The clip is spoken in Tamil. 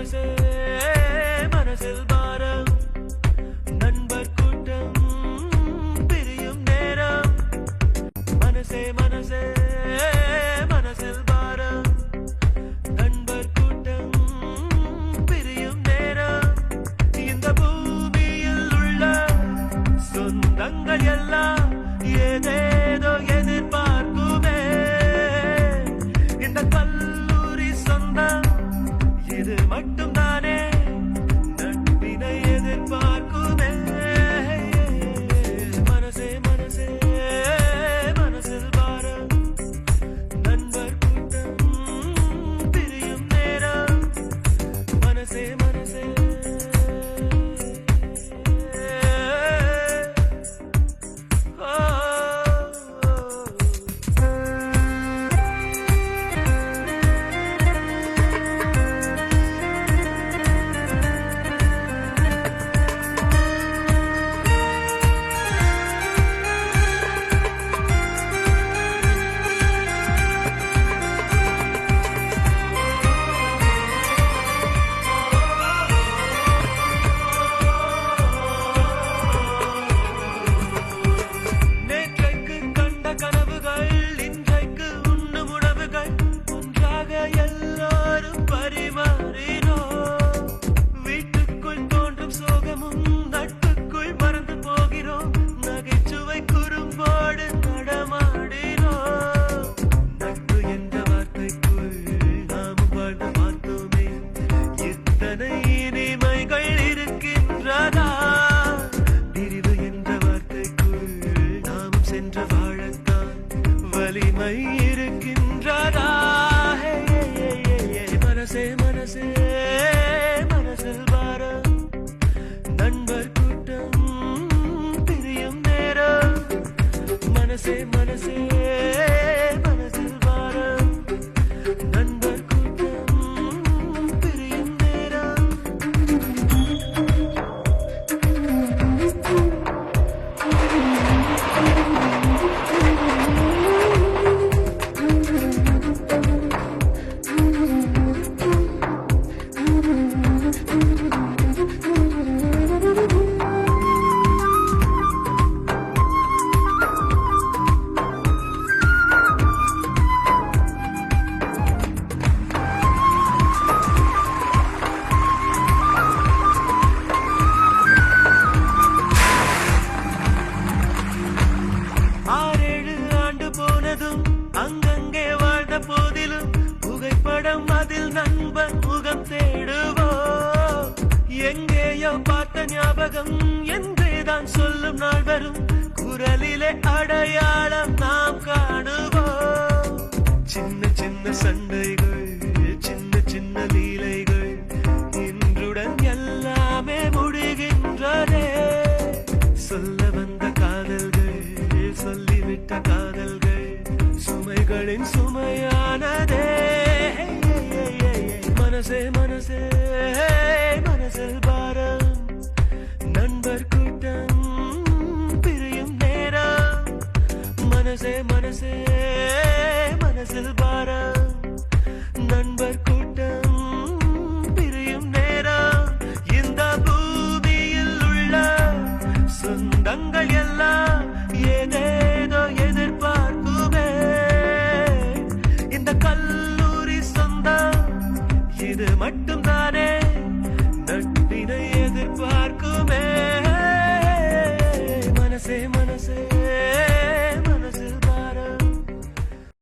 மனசே மனசில் பாரம் நண்பர் கூட்டம் பிரியும் நேரம் மனசே மனசே மனசில் பாரம் நண்பர் கூட்டம் பிரியும் நேரம் இந்த பூமியில் உள்ள சொந்தங்கள் எல்லாம் ஏதேதோ எதிர்பார்க்குமே இந்த கல்லூரி சொந்தம் இது மட்டும் தானே நட்பினை எதிர்பார்க்குமே மனசே மனசே மனசில் பாரம் நண்பர் கூட்டம் பிரியும் நேரம் மனசே மனசே எல்லாரும் பரிமாறினோம் வீட்டுக்குள் தோன்றும் சோகமும் நட்புக்குள் மறந்து போகிறோம் நகைச்சுவை குறும்போடு நடமாடினோம் நட்பு என்ற வார்த்தைக்குள் நாம் வாழ்ந்து பார்த்தோமே இத்தனை இனிமைகள் இருக்கின்றதா பிரிவு என்ற வார்த்தைக்குள் நாம் சென்று வாழத்தான் வலிமை இருக்கின்றதா மனசே மனசே மனசில் பாரம் நண்பர் கூட்டம் பிரியும் நேரம் மனசே மனசே மனசில் பாரம் நண்பர் கூட்டம் பிரியும் நேரம் அங்கங்கே வாழ்ந்த போதிலும் புகைப்படம் அதில் நண்பன் முகம் தேடுவோம் எங்கேயோ பார்த்த ஞாபகம் என்றேதான் சொல்லும் நாள் வரும் குரலிலே அடையாளம் நாம் காணுவோம் சின்ன சின்ன சண்டைகள் சின்ன சின்ன லீலைகள் இன்றுடன் எல்லாமே முடிகின்றதே சொல்ல வந்த காதல்கள் சொல்லிவிட்ட காதல்கள் சுமைகளின் சுமையானதே மனசே மனசே மனசில் பாரம் நண்பர் கூட்டம் பிரியும் நேரம் மனசே மனசே மனசில் பாரம் நண்பர் கூட்டம் பிரியும் நேரம் இந்த பூமியில் உள்ள சொந்தங்கள் எல்லாம் ஏதேதோ எதிர்பார்க்குமே இந்த கல்லூரி சொந்தம் இது மட்டும்